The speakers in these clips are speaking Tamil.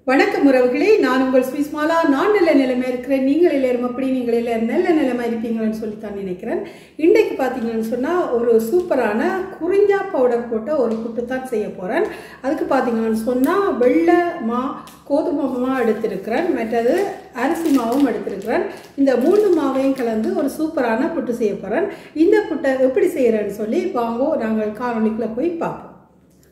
வணக்கம் உறவுகளே, நான் உங்கள் ஸ்விஸ்மாலா. நான் நல்ல நிலைமை இருக்கிறேன். நீங்கள் எல்லாரும் அப்படி நீங்கள் எல்லாரும் நல்ல நிலைமை இருப்பீங்கன்னு சொல்லித்தான் நினைக்கிறேன். இன்றைக்கு பார்த்தீங்கன்னு சொன்னால் ஒரு சூப்பரான குறிஞ்சா பவுடர் போட்ட ஒரு புட்டு தான் செய்ய போகிறேன். அதுக்கு பார்த்தீங்கன்னு சொன்னால் வெள்ளை கோதுமை மா எடுத்திருக்கிறேன், மற்றது அரிசி மாவும் எடுத்திருக்கிறேன். இந்த 3 மாவையும் கலந்து ஒரு சூப்பரான புட்டு செய்ய போகிறேன். இந்த புட்டை எப்படி செய்கிறேன்னு சொல்லி வாங்கோ நாங்கள் காணொலிக்குள்ளே போய் பார்ப்போம்.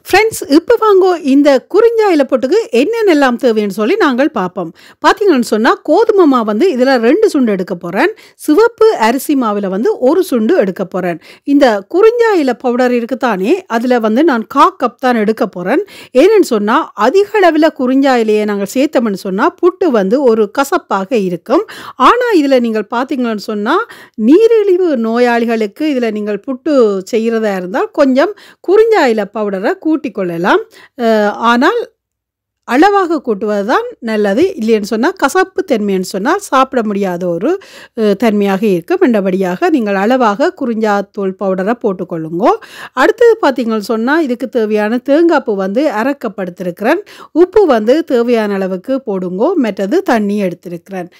ஃப்ரெண்ட்ஸ், இப்போ வாங்கோ இந்த குறிஞ்சா இலை புட்டுக்கு என்னென்னலாம் தேவைன்னு சொல்லி நாங்கள் பார்ப்போம். பார்த்தீங்கன்னு சொன்னால் கோதுமை மாவு வந்து இதில் 2 சுண்டு எடுக்க போகிறேன். சிவப்பு அரிசி மாவில் வந்து 1 சுண்டு எடுக்க போகிறேன். இந்த குறிஞ்சா இலை பவுடர் இருக்குத்தானே, அதில் வந்து நான் 1/4 கப் தான் எடுக்க போகிறேன். ஏன்னு சொன்னால் அதிக அளவில் குறிஞ்சா இலையை நாங்கள் சேர்த்தோம்னு சொன்னால் புட்டு வந்து ஒரு கசப்பாக இருக்கும். ஆனால் இதில் நீங்கள் பார்த்தீங்கன்னு சொன்னால் நீரிழிவு நோயாளிகளுக்கு இதில் நீங்கள் புட்டு செய்கிறதா இருந்தால் கொஞ்சம் குறிஞ்சா இலை பவுடரை கூட்டிக் கொள்ளலாம். ஆனால் அளவாக கூட்டுவது தான் நல்லது. இல்லைன்னு சொன்னால் கசப்பு தன்மைன்னு சொன்னால் சாப்பிட முடியாத ஒரு தன்மையாக இருக்கும். என்றபடியாக நீங்கள் அளவாக குறிஞ்சாத்தூள் பவுடரை போட்டுக்கொள்ளுங்க. அடுத்தது பார்த்தீங்கன்னு சொன்னால் இதுக்கு தேவையான தேங்காய் பூ வந்து அரைக்கப்படுத்திருக்கிறேன். உப்பு வந்து தேவையான அளவுக்கு போடுங்கோ. மற்றது தண்ணி எடுத்திருக்கிறேன்.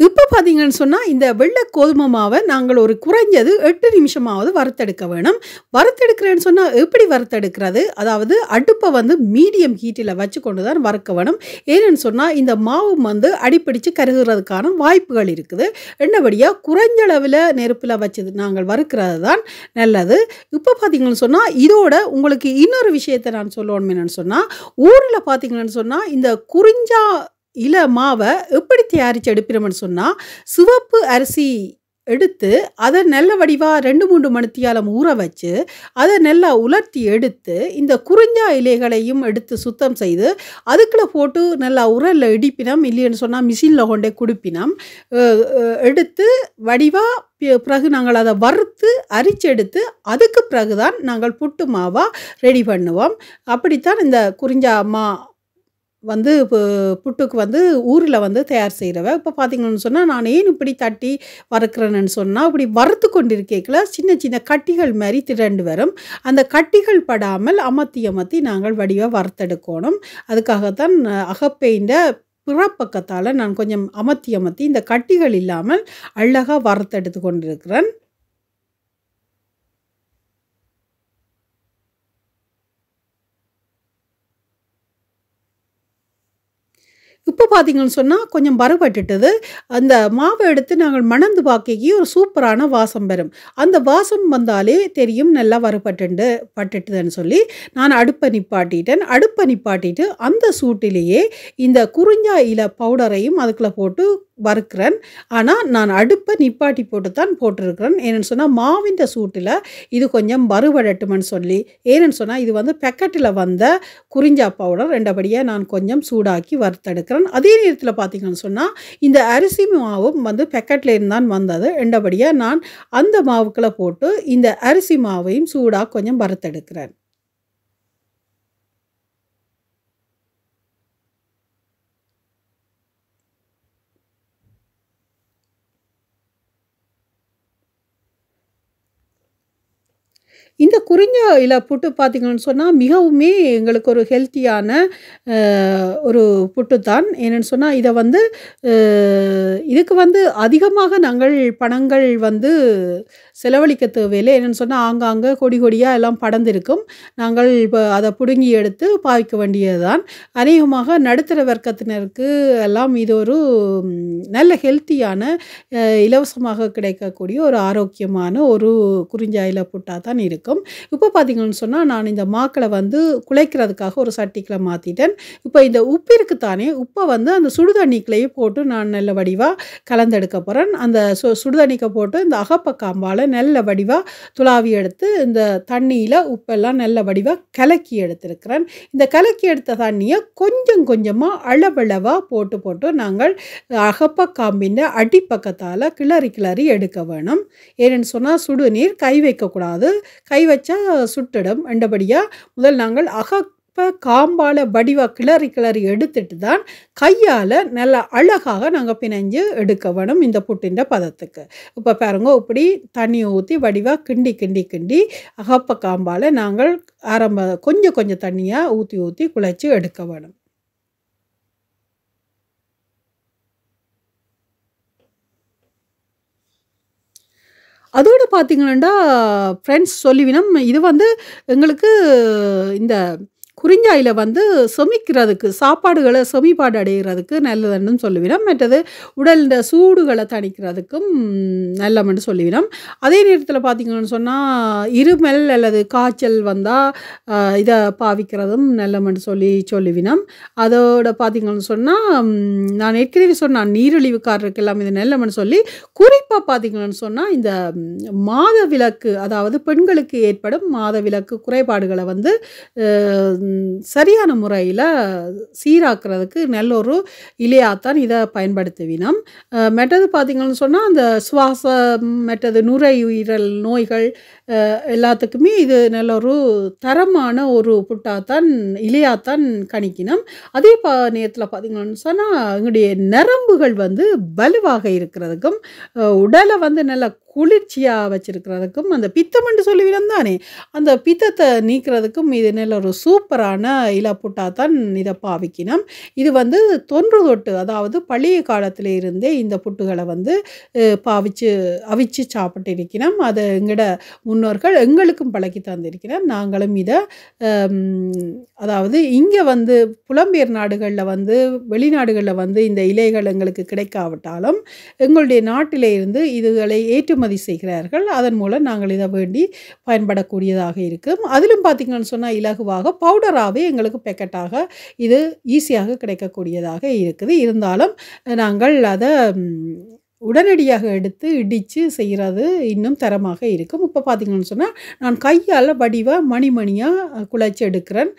இப்போ பார்த்தீங்கன்னு சொன்னால் இந்த வெள்ளை கோதுமை மாவை நாங்கள் ஒரு குறைஞ்சது 8 நிமிஷமாவது வறுத்தெடுக்க வேணும். வறுத்தெடுக்கிறேன்னு சொன்னால் எப்படி வறுத்தெடுக்கிறது? அதாவது அடுப்பை வந்து மீடியம் ஹீட்டில் வச்சு கொண்டு தான் வறுக்க வேணும். ஏன்னு சொன்னால் இந்த மாவு வந்து அடிப்பிடிச்சு கருகிறதுக்கான வாய்ப்புகள் இருக்குது. என்னபடியாக குறைஞ்ச அளவில் நெருப்பில் வச்சு நாங்கள் வறுக்கிறது தான் நல்லது. இப்போ பார்த்தீங்கன்னு சொன்னால் இதோட உங்களுக்கு இன்னொரு விஷயத்தை நான் சொல்லணும். என்னென்னு சொன்னால் ஊரில் பார்த்தீங்கன்னு சொன்னால் இந்த குறிஞ்சா இலை மாவை எப்படி தயாரித்து எடுப்பினோம்னு சொன்னால் சிவப்பு அரிசி எடுத்து அதை நல்ல வடிவாக 2-3 மணித்தியாலம் ஊற வச்சு அதை நல்லா உலர்த்தி எடுத்து இந்த குறிஞ்சா இலைகளையும் எடுத்து சுத்தம் செய்து அதுக்குள்ளே போட்டு நல்லா உரலில் இடிப்பினம். இல்லைன்னு சொன்னால் மிஷினில் கொண்டே குடிப்பினம். எடுத்து வடிவாக பிறகு நாங்கள் அதை வறுத்து அரிச்சு எடுத்து அதுக்கு பிறகு தான் நாங்கள் புட்டு மாவாக ரெடி பண்ணுவோம். அப்படித்தான் இந்த குறிஞ்சா மா வந்து புட்டுக்கு வந்து ஊரில் வந்து தயார் செய்கிறவ. இப்போ பார்த்தீங்கன்னு சொன்னால் நான் ஏன் இப்படி தட்டி வறுக்கிறேன்னு சொன்னால் இப்படி வறுத்து கொண்டிருக்கேக்கில் சின்ன சின்ன கட்டிகள் மாதிரி திரண்டு வரும். அந்த கட்டிகள் படாமல் அமர்த்தி நாங்கள் வடிவாக வறுத்தெடுக்கணும். அதுக்காகத்தான் அகப்பைண்ட பிறப்பக்கத்தால் நான் கொஞ்சம் அமர்த்தி இந்த கட்டிகள் இல்லாமல் அழகாக வறுத்தெடுத்து கொண்டிருக்கிறேன். இப்போ பார்த்தீங்கன்னு சொன்னால் கொஞ்சம் வறுபட்டுட்டது. அந்த மாவை எடுத்து நாங்கள் மணந்து பார்க்கி ஒரு சூப்பரான வாசம் வரும். அந்த வாசம் வந்தாலே தெரியும் நல்லா பட்டுட்டுதுன்னு சொல்லி நான் அடுப்பை நிப்பாட்டிட்டு அந்த சூட்டிலேயே இந்த குறிஞ்சா இலை பவுடரையும் அதுக்குள்ளே போட்டு வறுக்கிறேன். ஆனால் நான் அடுப்பை நிப்பாட்டி போட்டு தான் போட்டிருக்கிறேன். ஏன்னு சொன்னால் மாவின் சூட்டில் இது கொஞ்சம் வறுபடட்டுமென்னு சொல்லி. ஏன்னு சொன்னால் இது வந்து பேக்கெட்டில் வந்த குறிஞ்சா பவுடர் ரெண்டபடியாக நான் கொஞ்சம் சூடாக்கி வறுத்தெடுக்கிறேன். அதே நேரத்தில் பார்த்தீங்கன்னு சொன்னால் இந்த அரிசி மாவும் வந்து பேக்கெட்டில் இருந்தான் வந்தது. ரெண்டபடியாக நான் அந்த மாவுக்குள்ளே போட்டு இந்த அரிசி மாவையும் சூடாக கொஞ்சம் வறுத்தெடுக்கிறேன். இந்த குறிஞ்சா இலை புட்டு பார்த்தீங்கன்னு சொன்னால் மிகவுமே எங்களுக்கு ஒரு ஹெல்த்தியான ஒரு புட்டு தான். ஏன்னு சொன்னால் இதை வந்து இதுக்கு வந்து அதிகமாக நாங்கள் பணங்கள் வந்து செலவழிக்க தேவையில்லை. என்னென்னு சொன்னால் ஆங்காங்கே கொடியாக எல்லாம் படர்ந்திருக்கும். நாங்கள் இப்போ அதை பிடுங்கி எடுத்து பாவிக்க வேண்டியது தான். அநேகமாக நடுத்தர வர்க்கத்தினருக்கு எல்லாம் இது ஒரு நல்ல ஹெல்த்தியான இலவசமாக கிடைக்கக்கூடிய ஒரு ஆரோக்கியமான ஒரு குறிஞ்சா இலை புட்டாக தான் இருக்கும். இப்போ பார்த்தீங்கன்னு சொன்னால் நான் இந்த மாக்களை வந்து குழைக்கிறதுக்காக ஒரு சட்டிக்குள்ள மாற்றிட்டேன். இப்போ இந்த உப்பு இருக்குத்தானே, உப்பை வந்து அந்த சுடுதண்ணிக்குள்ளேயே போட்டு நான் நல்ல வடிவாக கலந்தெடுக்க போகிறேன். அந்த சுடுதண்ணிக்க போட்டு இந்த அகப்பக்காம்பால் நல்ல வடிவாக துளாவி எடுத்து இந்த தண்ணியில் உப்பெல்லாம் நல்ல வடிவாக கலக்கி எடுத்திருக்கிறேன். இந்த கலக்கி எடுத்த தண்ணியை கொஞ்சம் கொஞ்சமாக அளவளவாக போட்டு நாங்கள் அகப்பக்காம்பின் அடிப்பக்கத்தால் கிளறி எடுக்க வேணும். ஏன்னு சொன்னால் சுடுநீர் கை வைக்கக்கூடாது. கை வச்சா சுட்டிடும். ரெண்டபடியாக முதல் நாங்கள் காம்பால் வடிவாக கிளறி எடுத்துட்டு தான் கையால் நல்லா அழகாக நாங்கள் பிணைஞ்சு எடுக்க வேணும் இந்த புட்டின் பதத்துக்கு. இப்போ பாருங்க, இப்படி தண்ணி ஊற்றி வடிவாக கிண்டி அகப்ப காம்பால் நாங்கள் கொஞ்சம் தண்ணியாக ஊற்றி குழைச்சி எடுக்க வேணும். அதோட பார்த்தீங்கன்னா ஃப்ரெண்ட்ஸ் சொல்லிவினம் இது வந்து எங்களுக்கு இந்த குறிஞ்சாயில வந்து செமிக்கிறதுக்கு சாப்பாடுகளை செமிப்பாடு அடைகிறதுக்கு நல்லதுன்னு சொல்லுவினோம். மற்றது உடல் சூடுகளை தணிக்கிறதுக்கும் நல்லமென்று சொல்லுவினோம். அதே நேரத்தில் பார்த்தீங்கன்னு சொன்னால் இருமல் அல்லது காய்ச்சல் வந்தால் இதை பாவிக்கிறதும் நல்லமென்று சொல்லுவினோம். அதோட பார்த்தீங்கன்னு சொன்னால் நான் ஏற்கனவே சொன்னேன் நீரிழிவுக்காரருக்கு எல்லாம் இது நல்லமென்று சொல்லி குறிப்பாக பார்த்தீங்கன்னு சொன்னால் இந்த மாதவிலக்கு அதாவது பெண்களுக்கு ஏற்படும் மாதவிலக்கு குறைபாடுகளை வந்து சரியான முறையில் சீராக்கிறதுக்கு நல்ல ஒரு இலையாத்தான் இதை பயன்படுத்துவினோம். மற்றது பார்த்திங்கன்னு சொன்னால் அந்த சுவாசம் மற்றது நுரையீரல் நோய்கள் எல்லாத்துக்குமே இது நல்ல ஒரு தரமான ஒரு புட்டாத்தான் இலையாத்தான் கணிக்கணும். அதே நேரத்தில் பார்த்திங்கன்னு சொன்னால் எங்களுடைய நரம்புகள் வந்து வலுவாக இருக்கிறதுக்கும் உடலை வந்து நல்ல குளிர்ச்சியாக வச்சிருக்கிறதுக்கும் அந்த பித்தம் என்று சொல்லுவினம் தானே அந்த பித்தத்தை நீக்கிறதுக்கும் இது நல்ல ஒரு சூப்பரான இலப்புட்டாத்தான் இதை பாவிக்கணும். இது வந்து தொன்று தொட்டு அதாவது பழைய காலத்தில் இருந்தே இந்த புட்டுகளை வந்து அவிச்சு சாப்பிட்டு இருக்கணும். அதை எங்களோட முன்னோர்கள் எங்களுக்கும் பழக்கி தந்திருக்கிறோம். நாங்களும் இதை அதாவது இங்கே வந்து புலம்பெயர் நாடுகளில் வந்து வெளிநாடுகளில் வந்து இந்த இலைகள் எங்களுக்கு கிடைக்காவிட்டாலும் எங்களுடைய நாட்டிலே இருந்து இதுகளை ஏற்றுமதி செய்கிறார்கள். அதன் மூலம் நாங்கள் இதை வேண்டி பயன்படக்கூடியதாக இருக்கும். அதிலும் பார்த்திங்கன்னு சொன்னால் இலகுவாக பவுடராகவே எங்களுக்கு பேக்கெட்டாக இது ஈஸியாக கிடைக்கக்கூடியதாக இருக்குது. இருந்தாலும் நாங்கள் அதை உடனடியாக எடுத்து இடித்து செய்கிறது இன்னும் தரமாக இருக்கும். இப்போ பார்த்திங்கன்னு சொன்னால் நான் கையால் வடிவாக மணிமணியாக குழைச்சி எடுக்கிறேன்.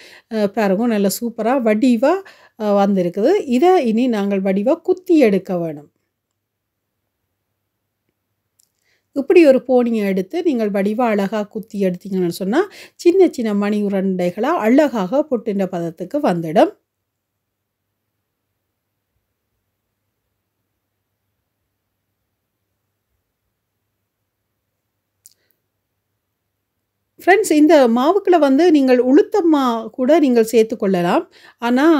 பாருங்க நல்ல சூப்பராக வடிவாக வந்திருக்குது. இதை இனி நாங்கள் வடிவாக குத்தி எடுக்க வேணும். இப்படி ஒரு போனியை எடுத்து நீங்கள் வடிவாக அழகாக குத்தி எடுத்தீங்கன்னு சொன்னால் சின்ன சின்ன மணி உருண்டைகளாக அழகாக புட்டுன்ற பதத்துக்கு வந்துடும். ஃப்ரெண்ட்ஸ் இந்த மாவுக்குள்ள வந்து நீங்கள் உளுத்தம்மா கூட நீங்கள் சேர்த்துக்கொள்ளலாம். ஆனால்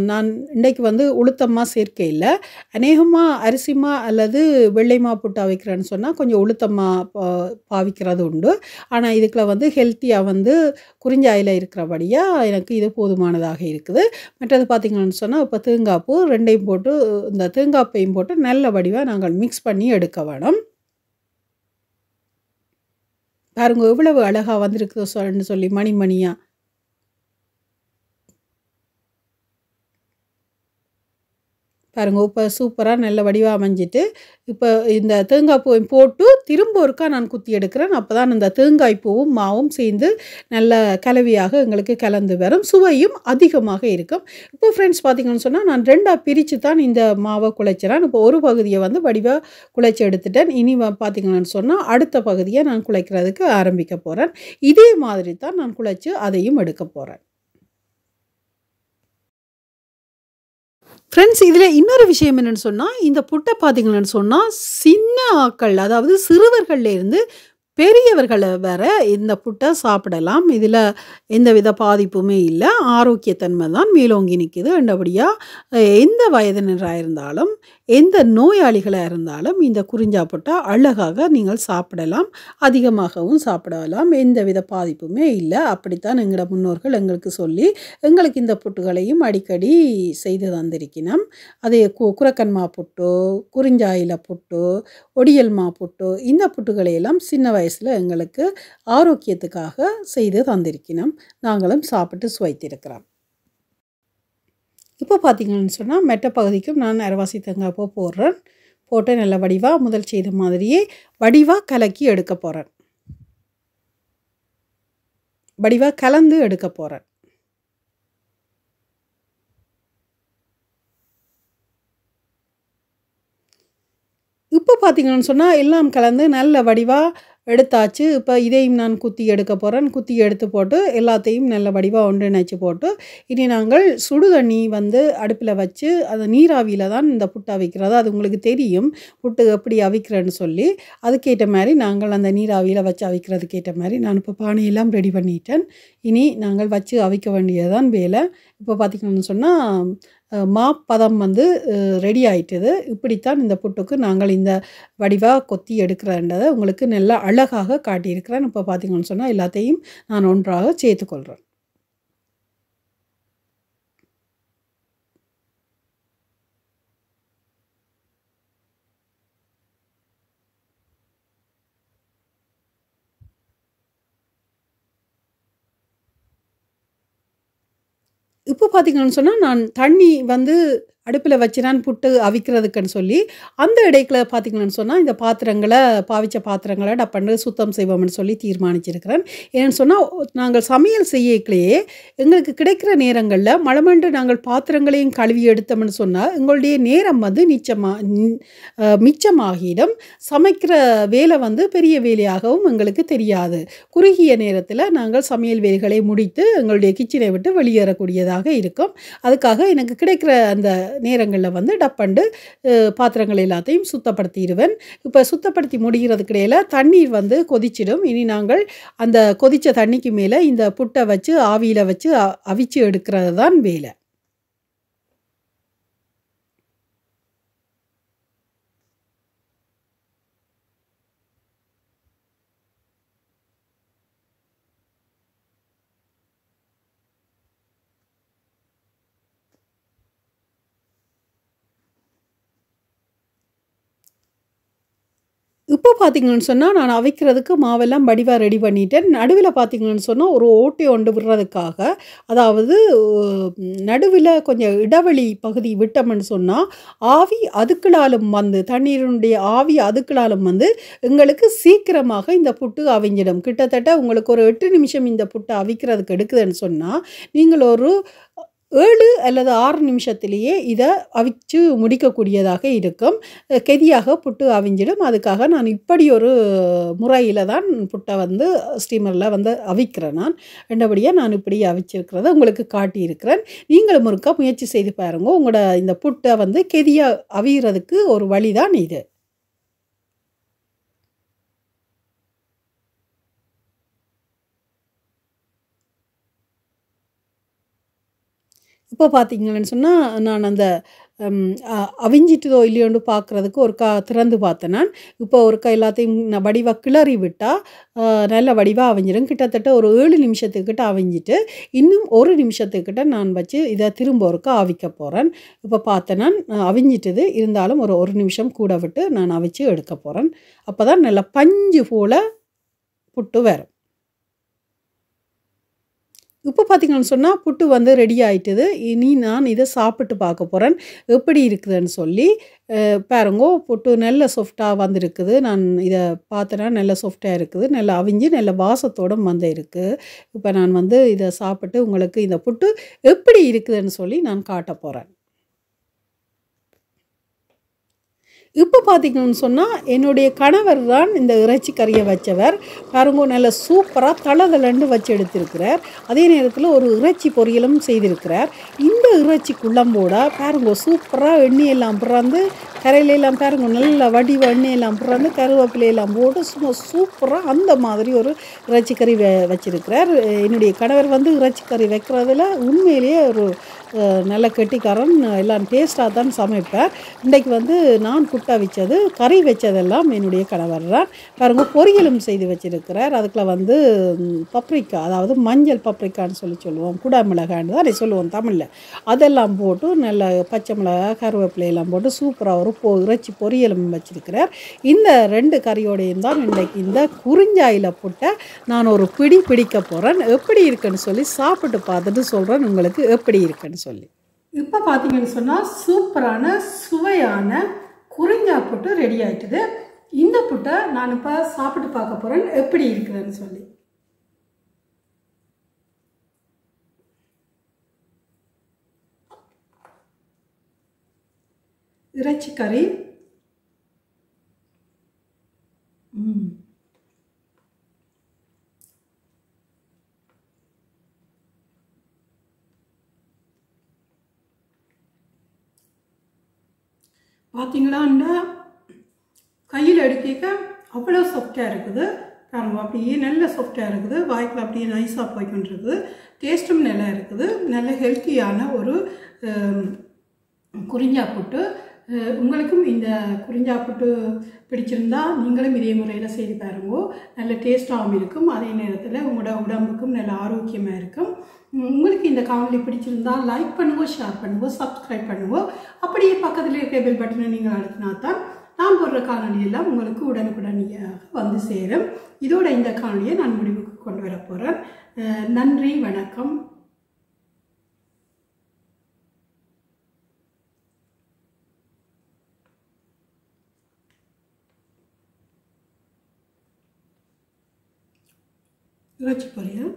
நான் இன்றைக்கு வந்து உளுத்தம்மா சேர்க்க இல்லை. அநேகமாக அரிசிமா அல்லது வெள்ளைமா புட்டு அவிக்கிறேன்னு சொன்னால் கொஞ்சம் உளுத்தம்மா பாவிக்கிறது உண்டு. ஆனால் இதுக்குள்ள வந்து ஹெல்த்தியாக வந்து குறிஞ்சாயில் இருக்கிறபடியாக எனக்கு இது போதுமானதாக இருக்குது. மற்றது பார்த்திங்கன்னு சொன்னால் இப்போ தேங்காய்ப்பூ ரெண்டையும் போட்டு இந்த தேங்காய்ப்பையும் போட்டு நல்ல வடிவாக நாங்கள் மிக்ஸ் பண்ணி எடுக்க வேணும். பாருங்க எவ்வளவு அழகாக வந்திருக்குதோ சொல்லி மணிமணியாக. பாருங்க இப்போ சூப்பராக நல்ல வடிவாக அமைஞ்சிட்டு இப்போ இந்த தேங்காய் பூவை போட்டு திரும்ப ஒருக்கா நான் குத்தி எடுக்கிறேன். அப்போ தான் இந்த தேங்காய் பூவும் மாவும் சேர்ந்து நல்ல கலவையாக எங்களுக்கு கலந்து வரும். சுவையும் அதிகமாக இருக்கும். இப்போ ஃப்ரெண்ட்ஸ் பார்த்திங்கன்னு சொன்னால் நான் ரெண்டாக பிரித்து தான் இந்த மாவை குழைச்சிறேன். இப்போ ஒரு பகுதியை வந்து வடிவாக குழைச்சி எடுத்துட்டேன். இனி பார்த்திங்கன்னு சொன்னால் அடுத்த பகுதியை நான் குழைக்கிறதுக்கு ஆரம்பிக்க போகிறேன். இதே மாதிரி தான் நான் குழைச்சி அதையும் எடுக்க போகிறேன். ஃப்ரெண்ட்ஸ் இதில் இன்னொரு விஷயம் என்னென்னு சொன்னால் இந்த புட்டை பார்த்திங்கன்னு சொன்னால் சின்ன ஆட்கள் அதாவது சிறுவர்கள்லேருந்து பெரியவர்களை வேற இந்த புட்டை சாப்பிடலாம். இதில் எந்தவித பாதிப்புமே இல்லை. ஆரோக்கியத்தன்மை தான் மேலோங்கி நிற்கிது. ரெண்டபடியாக எந்த வயதினராக இருந்தாலும் எந்த நோயாளிகளாக இருந்தாலும் இந்த குறிஞ்சா புட்டை அழகாக நீங்கள் சாப்பிடலாம். அதிகமாகவும் சாப்பிடலாம். எந்தவித பாதிப்புமே இல்லை. அப்படித்தான் எங்களோட முன்னோர்கள் எங்களுக்கு சொல்லி எங்களுக்கு இந்த புட்டுகளையும் அடிக்கடி செய்து தந்திருக்கணும். அதே குரக்கன்மா புட்டு, குறிஞ்சாயில புட்டு, ஒடியல்மா புட்டு இந்த புட்டுகளையெல்லாம் சின்ன வயசில் எங்களுக்கு ஆரோக்கியத்துக்காக செய்து தந்திருக்கணும். நாங்களும் சாப்பிட்டு சுவைத்திருக்கிறோம். இப்போ பார்த்திங்கன்னு சொன்னால் மெட்ட பகுதிக்கும் நான் அரைவாசி தேங்காய் பூ போடுறேன். போட்டு நல்ல வடிவாக முதல் செய்த மாதிரியே வடிவாக கலக்கி எடுக்க போகிறேன். வடிவாக கலந்து எடுக்க போகிறேன். இப்போ பார்த்திங்கன்னு சொன்னால் எல்லாம் கலந்து நல்ல வடிவாக எடுத்தாச்சு. இப்போ இதையும் நான் குத்தி எடுக்க போகிறேன். குத்தி எடுத்து போட்டு எல்லாத்தையும் நல்ல வடிவாக ஒன்றிணைச்சு போட்டு இனி நாங்கள் சுடு தண்ணி வந்து அடுப்பில் வச்சு அந்த நீராவியில் தான் இந்த புட்டு அவிக்கிறது. அது உங்களுக்கு தெரியும் புட்டு எப்படி அவிக்கிறேன்னு சொல்லி. அதுக்கேற்ற மாதிரி நாங்கள் அந்த நீராவியில் வச்சு அவிக்கிறதுக்கு ஏற்ற மாதிரி நான் இப்போ பானையெல்லாம் ரெடி பண்ணிட்டேன். இனி நாங்கள் வச்சு அவிக்க வேண்டியதுதான் வேலை. இப்போ பார்த்திங்கன்னு சொன்னால் மாப்பதம் வந்து ரெடி ஆயிட்டுது. இப்படித்தான் இந்த புட்டுக்கு நாங்கள் இந்த வடிவாக கொத்தி எடுக்கிறன்றதை உங்களுக்கு நல்லா அழகாக காட்டியிருக்கிறேன். இப்போ பார்த்திங்கன்னு சொன்னால் எல்லாத்தையும் நான் ஒன்றாக சேர்த்துக்கொள்கிறேன். இப்போ பார்த்தீங்கன்னு சொன்னா, நான் தண்ணி வந்து அடுப்பில வச்சு நான் புட்டு அவிக்கிறதுக்குன்னு சொல்லி, அந்த இடைக்குல பார்த்தீங்கன்னு சொன்னா, இந்த பாத்திரங்கள பாவிச்ச பாத்திரங்கள டப்பன்னு சுத்தம் செய்வோம்ன்னு சொல்லி தீர்மானிச்சிருக்கிறேன். ஏன்னு சொன்னா, நாங்கள் சமையல் செய்யக்கலயே எங்களுக்கு கிடைக்கிற நேரங்கள்ல மளமண்டு நாங்கள் பாத்திரங்களையும் கழுவி எடுத்தோம்ன்னு சொன்னா, எங்களுடைய நேரம் வந்து மிச்சமாகிடும். சமைக்கிற வேலை வந்து பெரிய வேலையாகவும் எங்களுக்கு தெரியாது. குறுகிய நேரத்தில நாங்கள் சமையல் வேலைகளை முடித்து எங்களுடைய கிச்சனை விட்டு வெளியேறக்கூடியதாக இருக்கும். அதுக்காக எனக்கு கிடைக்கிற அந்த நேரங்கள்ல வந்து டப்பண்டு பாத்திரங்கள் எல்லாத்தையும் சுத்தப்படுத்திடுவேன். இப்போ சுத்தப்படுத்தி முடிகிறதுக்கு இடையில தண்ணீர் வந்து கொதிச்சிடும். இனி நாங்கள் அந்த கொதிச்ச தண்ணிக்கு மேல இந்த புட்டை வச்சு ஆவியில வச்சு அவிச்சு எடுக்கிறது தான் வேலை. இப்போ பார்த்தீங்கன்னு சொன்னா, நான் அவிக்கிறதுக்கு மாவெல்லாம் வடிவா ரெடி பண்ணிட்டேன். நடுவில பார்த்தீங்கன்னு சொன்னா, ஒரு ஓட்டை ஒண்டு விடுறதுக்காக, அதாவது நடுவில கொஞ்சம் இடைவெளி பகுதி விட்டோம்ன்னு சொன்னா, ஆவி அதுக்குள்ளாலும் வந்து தண்ணீரினுடைய ஆவி அதுக்குள்ளாலும் வந்து எங்களுக்கு சீக்கிரமாக இந்த புட்டு அவிஞ்சிடும். கிட்டத்தட்ட உங்களுக்கு ஒரு 8 நிமிஷம் இந்த புட்ட அவிக்கிறதுக்கு எடுக்குதுன்னு சொன்னா, நீங்கள் ஒரு 7 அல்லது 6 நிமிஷத்திலேயே இத அவிச்சு முடிக்கக்கூடியதாக இருக்கும். கெதியாக புட்டு அவிஞ்சிடும். அதுக்காக நான் இப்படி ஒரு முறையில தான் புட்ட வந்து ஸ்டீமர்ல வந்து அவிக்கிறேன் நான். ரெண்டபடியா நான் இப்படி அவிச்சிருக்கிறத உங்களுக்கு காட்டியிருக்கிறேன். நீங்களும் ஒருக்கா முயற்சி செய்து பாருங்க. உங்களோட இந்த புட்ட வந்து கெதியா அவியறதுக்கு ஒரு வழிதான் இது. இப்போ பார்த்தீங்கன்னு சொன்னா, நான் அந்த அவிஞ்சிட்டுதோ இல்லையோன்னு பார்க்குறதுக்கு ஒருக்கா திறந்து பார்த்தேன் நான். இப்போ ஒருக்கா எல்லாத்தையும் நான் வடிவா கிளறி விட்டா, நல்ல வடிவா அவிஞ்சிடும். கிட்டத்தட்ட ஒரு 7 நிமிஷத்துக்கிட்ட அவிஞ்சிட்டு, இன்னும் 1 நிமிஷத்துக்கிட்ட நான் வச்சு இத திரும்ப ஒருக்கா அவிக்க போறேன். இப்போ பார்த்தேன் நான் அவிஞ்சிட்டுது. இருந்தாலும் ஒரு 1 நிமிஷம் கூட விட்டு நான் அவிச்சு எடுக்க போறேன். அப்பதான் நல்லா பஞ்சு போல புட்டு வரும். இப்போ பார்த்தீங்கன்னு சொன்னா, புட்டு வந்து ரெடி ஆயிட்டுது. இனி நான் இத சாப்பிட்டு பார்க்க போறேன். எப்படி இருக்குதுன்னு சொல்லி. பாருங்கோ புட்டு நல்ல சாஃப்ட்டா வந்திருக்குது. நான் இத பார்த்தேன்னா நல்ல சாஃப்ட்டா இருக்குது. நல்லா அவிஞ்சு நல்ல வாசத்தோடும் வந்து இருக்கு. இப்ப நான் வந்து இத சாப்பிட்டு உங்களுக்கு இந்த புட்டு எப்படி இருக்குதுன்னு சொல்லி நான் காட்டப் போறேன். இப்போ பார்த்தீங்கன்னு சொன்னா, என்னுடைய கணவர் தான் இந்த இறைச்சி கறிய வச்சவர். பாருங்க நல்ல சூப்பரா தளதளன்னு வச்சு எடுத்திருக்கிறார். அதே நேரத்தில ஒரு இறைச்சி பொரியலும் செய்திருக்கிறார். இந்த இறைச்சி குழம்போட பாருங்க சூப்பரா எண்ணெயெல்லாம் பிறந்து கரையிலெல்லாம் பாருங்க நல்ல வடிவ எண்ணெயெல்லாம் பிறந்து கருவேப்பிலையெல்லாம் போட்டு சும்மா சூப்பரா அந்த மாதிரி ஒரு இறைச்சி கறி வச்சிருக்கிறார். என்னுடைய கணவர் வந்து இறைச்சி கறி வைக்கிறதுல உண்மையிலேயே ஒரு நல்ல கெட்டிக்காரன். எல்லாம் டேஸ்ட்டாக தான் சமைப்பார். இன்றைக்கு வந்து நான் புட்டு அவிச்சது, கறி வச்சதெல்லாம் என்னுடைய கணவர் தான். பாருங்க பொரியலும் செய்து வச்சிருக்கிறார். அதுக்குள்ள வந்து பப்ரிக்கா, அதாவது மஞ்சள் பப்ரிக்கான்னு சொல்லுவோம். குடமிளகான்னு தான் சொல்லுவோம் தமிழ்ல. அதெல்லாம் போட்டு நல்ல பச்சை மிளகாய், கருவேப்பிலையெல்லாம் போட்டு சூப்பராக ஒரு இறைச்சி பொரியலும் வச்சிருக்கிறார். இந்த 2 கறியோடையும் தான் இன்றைக்கு இந்த குறிஞ்சாயில புட்டை நான் ஒரு பிடிக்க போகிறேன். எப்படி இருக்குன்னு சொல்லி சாப்பிட்டு பார்த்துட்டு சொல்கிறேன் உங்களுக்கு எப்படி இருக்குன்னு சொல்லி. இப்போ பார்த்தீங்கன்னு சொன்னால் சூப்பரான சுவையான குறிஞ்சா புட்டு ரெடி ஆயிட்டுது. இந்த புட்டை நான் இப்போ சாப்பிட்டு பார்க்க போகிறேன் எப்படி இருக்குதுன்னு சொல்லி. இறைச்சி கறி பார்த்தீங்களா, கையில் எடுக்க அவ்வளோ சாஃப்டாக இருக்குது. பாருங்க அப்படியே நல்ல சாஃப்டாக இருக்குது, வாய்க்குள்ள அப்படியே நைஸாக போய்கொண்டிருக்குது, டேஸ்ட்டும் நல்லா இருக்குது. நல்ல ஹெல்த்தியான ஒரு குறிஞ்சா புட்டு. உங்களுக்கும் இந்த குறிஞ்சா புட்டு பிடிச்சிருந்தா நீங்களும் இதே முறையில் செய்து பாருங்க. நல்ல டேஸ்ட்டாகவும் இருக்கும், அதே நேரத்தில் உங்களோட உடம்புக்கும் நல்ல ஆரோக்கியமாக இருக்கும். உங்களுக்கு இந்த காணொலி பிடிச்சிருந்தா லைக் பண்ணுங்க, ஷேர் பண்ணுங்க, சப்ஸ்கிரைப் பண்ணுங்க. அப்படியே பக்கத்தில் இருக்க பெல் பட்டனை நீங்கள் அழுத்தினா தான் நான் போடுற காணொலி எல்லாம் உங்களுக்கு உடனுக்குடனடியாக வந்து சேரும். இதோட இந்த காணொலியை நான் முடிவுக்கு கொண்டு வர போகிறேன். நன்றி, வணக்கம். இறைச்சி பொரியல்.